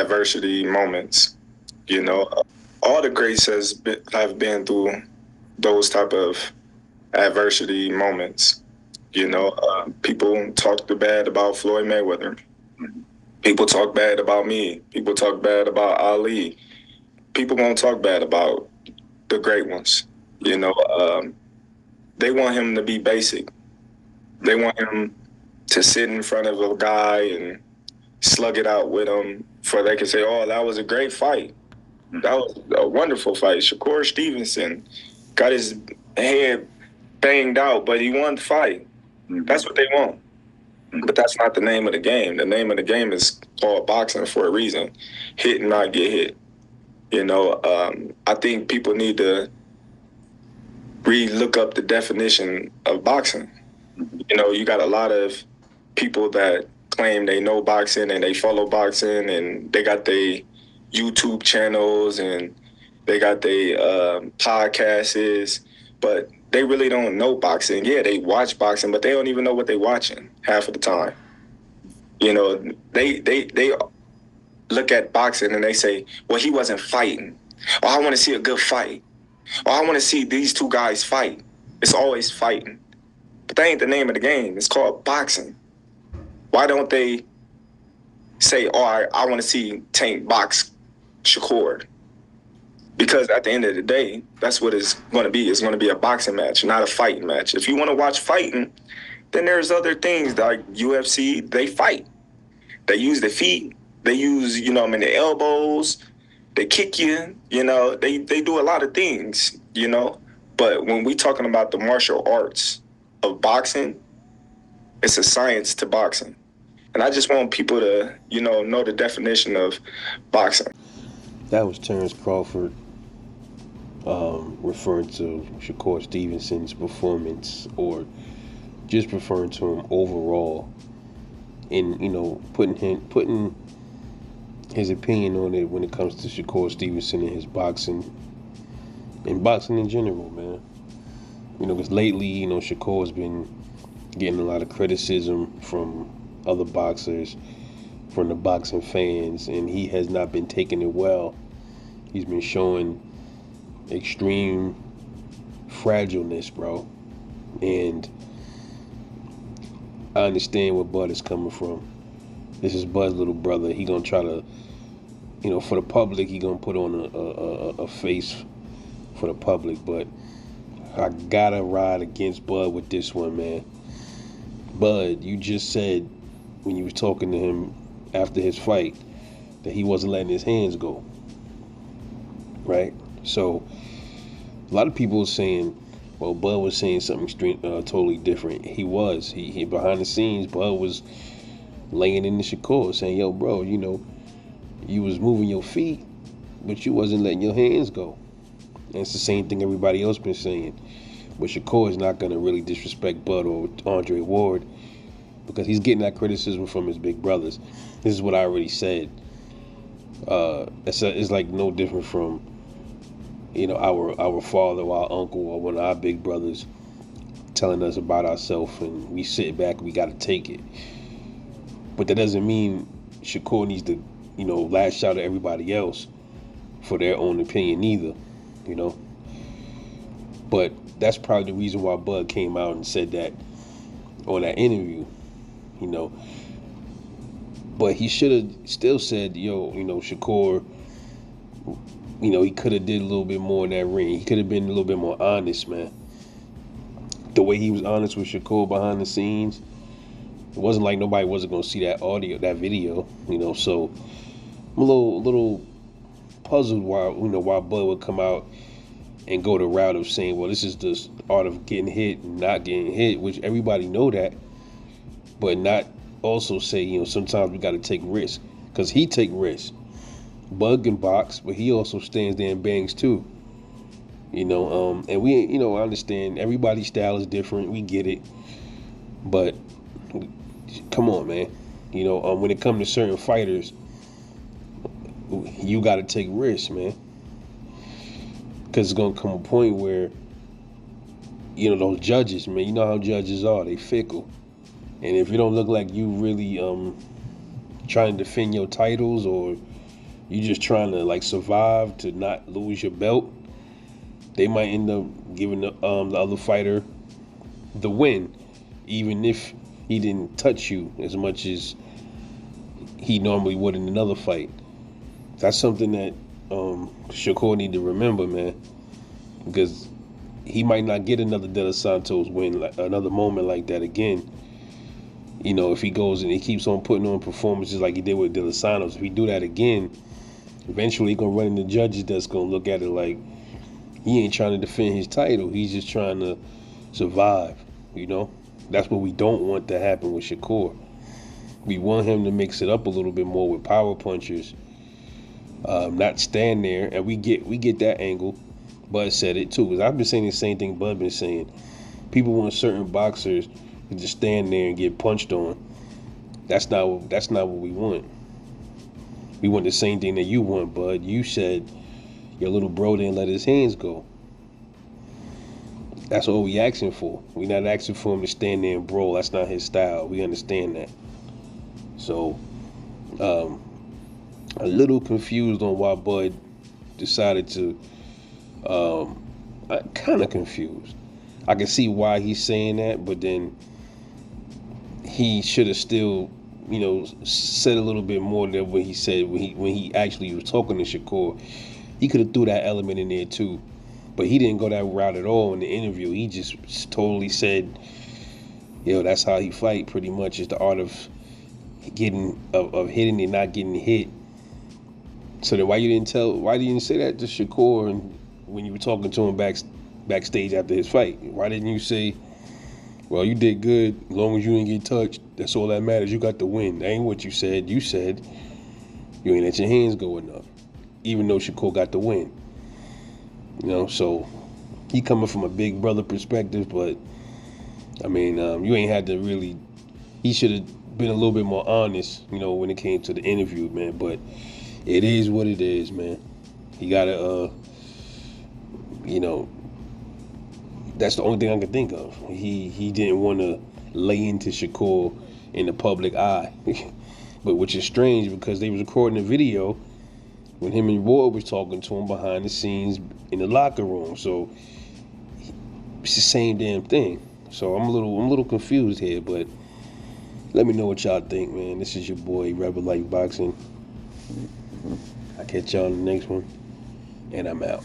adversity moments. You know, all the greats have been through those type of adversity moments. People talk bad about Floyd Mayweather. People talk bad about me. People talk bad about Ali. People won't talk bad about the great ones. They want him to be basic. They want him to sit in front of a guy and slug it out with him for they can say, oh, that was a great fight. That was a wonderful fight. Shakur Stevenson got his head banged out, but he won the fight. That's what they want. But that's not the name of the game. The name of the game is called boxing for a reason. Hit and not get hit. I think people need to re-look up the definition of boxing. You got a lot of people that claim they know boxing and they follow boxing and they got their YouTube channels and they got their podcasts, but they really don't know boxing. Yeah, they watch boxing, but they don't even know what they're watching half of the time. They look at boxing and they say, well, he wasn't fighting. Oh, I want to see a good fight. Oh, I want to see these two guys fight. It's always fighting. But that ain't the name of the game. It's called boxing. Why don't they say, oh, I want to see Tank box Shakur? Because at the end of the day, that's what it's going to be. It's going to be a boxing match, not a fighting match. If you want to watch fighting, then there's other things like UFC. They fight. They use the feet. They use, the elbows. They kick you. They do a lot of things, But when we talking about the martial arts of boxing, it's a science to boxing. And I just want people to, know the definition of boxing. That was Terence Crawford referring to Shakur Stevenson's performance, or just referring to him overall, and putting his opinion on it when it comes to Shakur Stevenson and his boxing, and boxing in general, man. Because lately, Shakur's been getting a lot of criticism from other boxers, from the boxing fans, and he has not been taking it well. He's been showing extreme fragileness, bro. And I understand where Bud is coming from. This is Bud's little brother. He gonna try to, for the public, he gonna put on a face for the public. But I gotta ride against Bud with this one, man. Bud, you just said when you was talking to him after his fight that he wasn't letting his hands go, right? So a lot of people are saying, well, Bud was saying something totally different. He was. He behind the scenes, Bud was laying in the Shakur saying, yo, bro, you was moving your feet, but you wasn't letting your hands go. And it's the same thing everybody else been saying. But Shakur is not going to really disrespect Bud or Andre Ward because he's getting that criticism from his big brothers. This is what I already said. It's like no different from, our father or our uncle or one of our big brothers telling us about ourselves, and we sit back, we got to take it. But that doesn't mean Shakur needs to, lash out at everybody else for their own opinion either, But that's probably the reason why Bud came out and said that on that interview, But he should have still said, Shakur, he could have did a little bit more in that ring. He could have been a little bit more honest, man. The way he was honest with Shakur behind the scenes, it wasn't like nobody wasn't going to see that video, So I'm a little puzzled why Bud would come out and go the route of saying, well, this is the art of getting hit and not getting hit, which everybody know that, but not also say, sometimes we got to take risks, because he take risks. Bud can box, but he also stands there and bangs too. And we, I understand everybody's style is different. We get it, but come on, man. When it comes to certain fighters, you got to take risks, man. Because it's going to come a point where, those judges, man, you know how judges are. They fickle. And if it don't look like you really trying to defend your titles or you just trying to like survive to not lose your belt, they might end up giving the other fighter the win, even if he didn't touch you as much as he normally would in another fight. That's something that Shakur need to remember, man, because he might not get another De Los Santos win, like another moment like that again. You know, if he goes and he keeps on putting on performances like he did with De Los Santos, if he do that again, eventually he's gonna run into judges that's gonna look at it like he ain't trying to defend his title. He's just trying to survive. You know, that's what we don't want to happen with Shakur. We want him to mix it up a little bit more with power punchers, not stand there, and we get that angle. Bud said it too, because I've been saying the same thing Bud been saying. People want certain boxers to just stand there and get punched on. That's not what we want. We want the same thing that you want, Bud. You said your little bro didn't let his hands go. That's all we asking for. We not asking for him to stand there and brawl. That's not his style. We understand that. So, a little confused on why Bud decided to. Kind of confused. I can see why he's saying that, but then he should have still, you know, said a little bit more than what he said when he actually was talking to Shakur. He could have threw that element in there too, but he didn't go that route at all in the interview. He just totally said, that's how he fight. Pretty much is the art of hitting and not getting hit. So then why didn't you say that to Shakur and when you were talking to him backstage after his fight? Why didn't you say, well, you did good as long as you didn't get touched? That's all that matters. You got the win. That ain't what you said. You said you ain't let your hands go enough, even though Shakur got the win. So he coming from a big brother perspective, but I mean, you ain't had to really. He should have been a little bit more honest, when it came to the interview, man. But it is what it is, man. He gotta, that's the only thing I can think of. He didn't want to lay into Shakur in the public eye, but which is strange because they was recording a video when him and Ward was talking to him behind the scenes in the locker room. So it's the same damn thing. So I'm a little confused here, but let me know what y'all think, man. This is your boy Rebel Life Boxing. I'll catch y'all on the next one, and I'm out.